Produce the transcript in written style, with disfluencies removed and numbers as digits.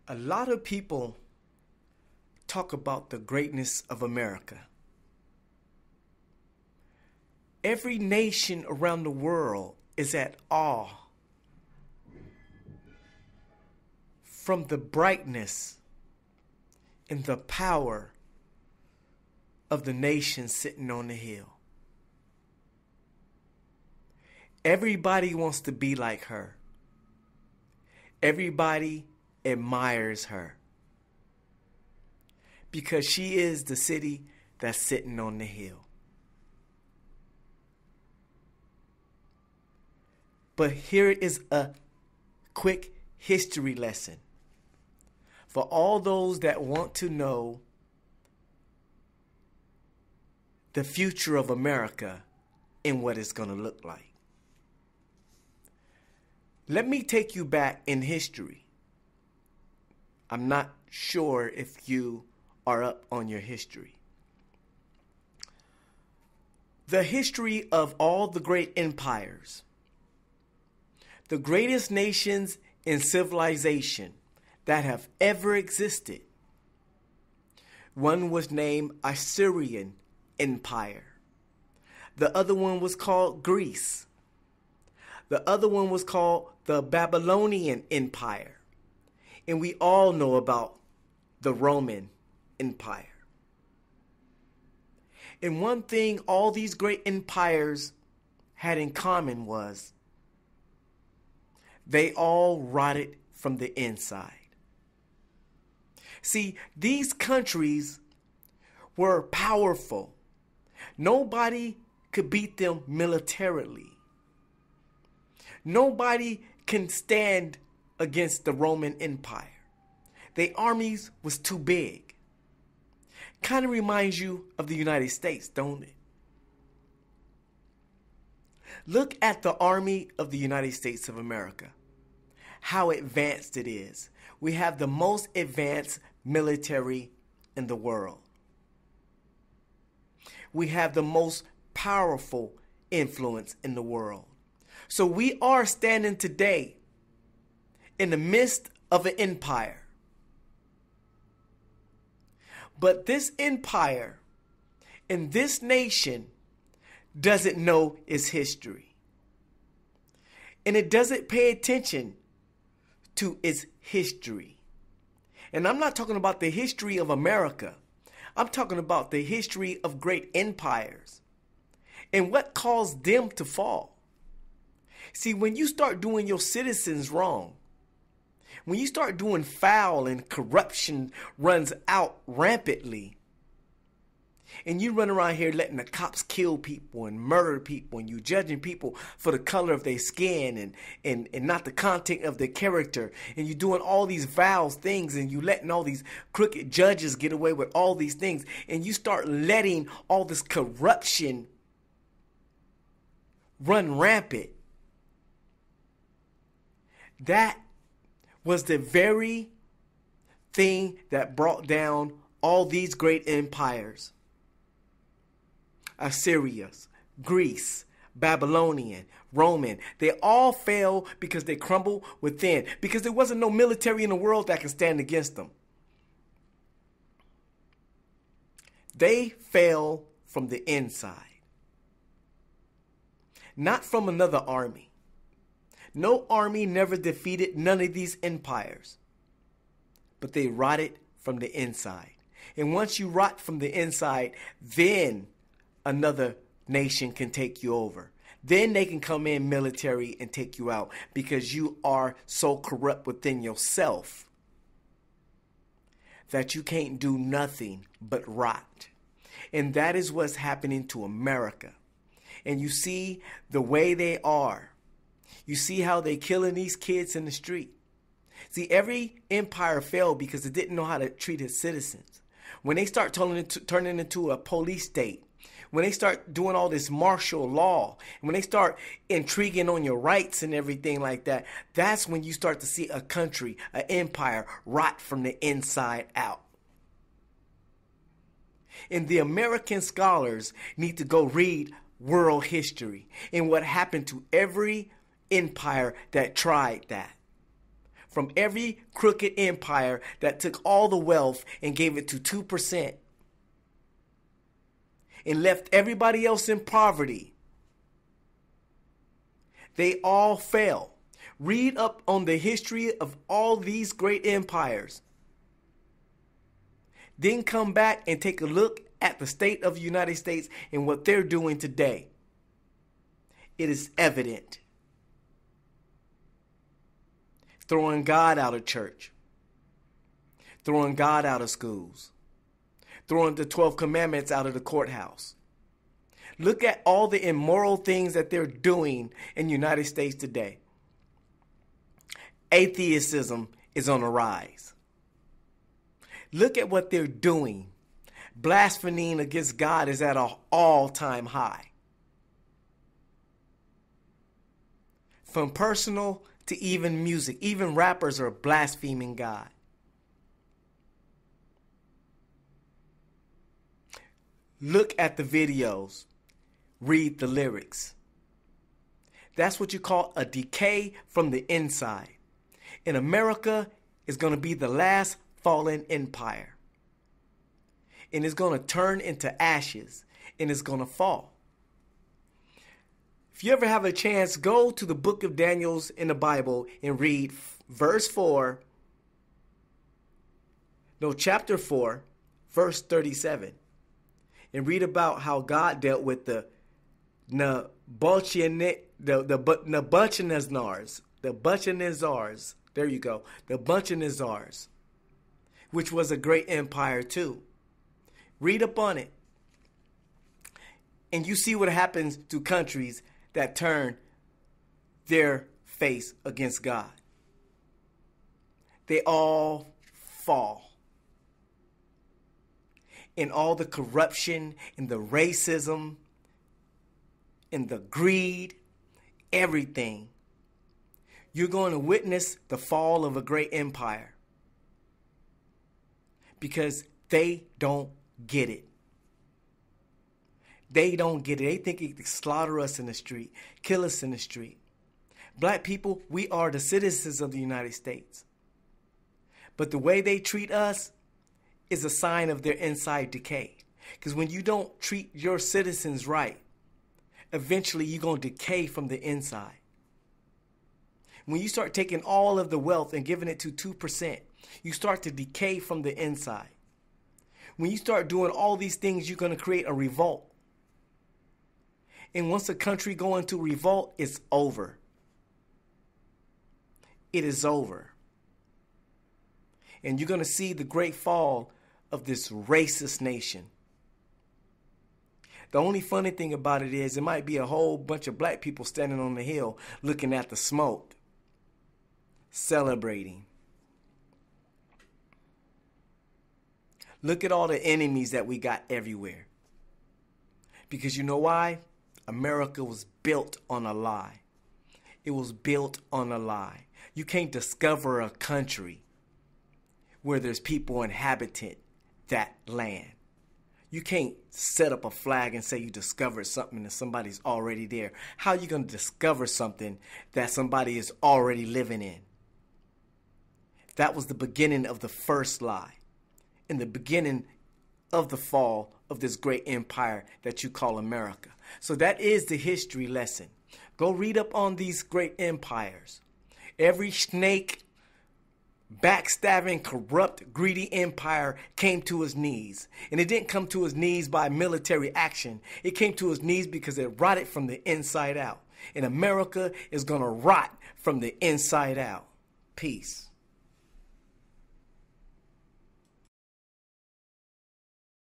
A lot of people talk about the greatness of America. Every nation around the world is at awe from the brightness and the power of the nation sitting on the hill. Everybody wants to be like her. Everybody admires her because she is the city that's sitting on the hill. But here is a quick history lesson for all those that want to know the future of America and what it's going to look like. Let me take you back in history. I'm not sure if you are up on your history. The history of all the great empires, the greatest nations in civilization that have ever existed. One was named Assyrian Empire. The other one was called Greece. The other one was called the Babylonian Empire. And we all know about the Roman Empire. And one thing all these great empires had in common was they all rotted from the inside. See, these countries were powerful. Nobody could beat them militarily. Nobody can stand against the Roman Empire. Their armies was too big. Kind of reminds you of the United States, don't it? Look at the army of the United States of America. How advanced it is. We have the most advanced military in the world. We have the most powerful influence in the world. So we are standing today in the midst of an empire. But this empire and this nation doesn't know its history. And it doesn't pay attention to its history. And I'm not talking about the history of America. I'm talking about the history of great empires and what caused them to fall. See, when you start doing your citizens wrong, when you start doing foul and corruption runs out rampantly, and you run around here letting the cops kill people and murder people, and you judging people for the color of their skin and not the content of their character, and you doing all these foul things, and you letting all these crooked judges get away with all these things, and you start letting all this corruption run rampant. That was the very thing that brought down all these great empires. Assyria, Greece, Babylonian, Roman. They all fell because they crumbled within. Because there wasn't no military in the world that can stand against them. They fell from the inside. Not from another army. No army never defeated none of these empires. But they rotted from the inside. And once you rot from the inside, then another nation can take you over. Then they can come in military and take you out because you are so corrupt within yourself that you can't do nothing but rot. And that is what's happening to America. And you see the way they are. You see how they killing these kids in the street. See, every empire failed because it didn't know how to treat its citizens. When they start turning into a police state, when they start doing all this martial law, when they start intriguing on your rights and everything like that, that's when you start to see a country, an empire, rot from the inside out. And the American scholars need to go read world history and what happened to every empire that tried that. from every crooked empire that took all the wealth and gave it to 2% and left everybody else in poverty. They all fell. Read up on the history of all these great empires. Then come back and take a look at the state of the United States and what they're doing today. It is evident. Throwing God out of church. Throwing God out of schools. Throwing the 12 commandments out of the courthouse. Look at all the immoral things that they're doing in the United States today. Atheism is on the rise. Look at what they're doing. Blaspheming against God is at an all-time high. From personal to even music, even rappers are blaspheming God. Look at the videos. Read the lyrics. That's what you call a decay from the inside. And America is going to be the last fallen empire. And it's going to turn into ashes. And it's going to fall. If you ever have a chance, go to the book of Daniel in the Bible and read chapter 4, verse 37. And read about how God dealt with the Nebuchadnezzars. There you go. The Nebuchadnezzars, which was a great empire too. Read up on it. And you see what happens to countries that turn their face against God. They all fall. In all the corruption, and the racism, and the greed, everything. You're going to witness the fall of a great empire. Because they don't get it. They don't get it. They think they can slaughter us in the street, kill us in the street. Black people, we are the citizens of the United States. But the way they treat us is a sign of their inside decay. Because when you don't treat your citizens right, eventually you're going to decay from the inside. When you start taking all of the wealth and giving it to 2%, you start to decay from the inside. When you start doing all these things, you're going to create a revolt. And once a country goes into revolt, it's over. It is over. And you're going to see the great fall of this racist nation. The only funny thing about it is it might be a whole bunch of black people standing on the hill looking at the smoke, celebrating. Look at all the enemies that we got everywhere. Because you know why? America was built on a lie. It was built on a lie. You can't discover a country where there's people inhabiting that land. You can't set up a flag and say you discovered something and somebody's already there. How are you going to discover something that somebody is already living in? That was the beginning of the first lie. In the beginning of the fall of this great empire that you call America. So that is the history lesson. Go read up on these great empires. Every snake, backstabbing, corrupt, greedy empire came to his knees. And it didn't come to his knees by military action. It came to his knees because it rotted from the inside out. And America is going to rot from the inside out. Peace.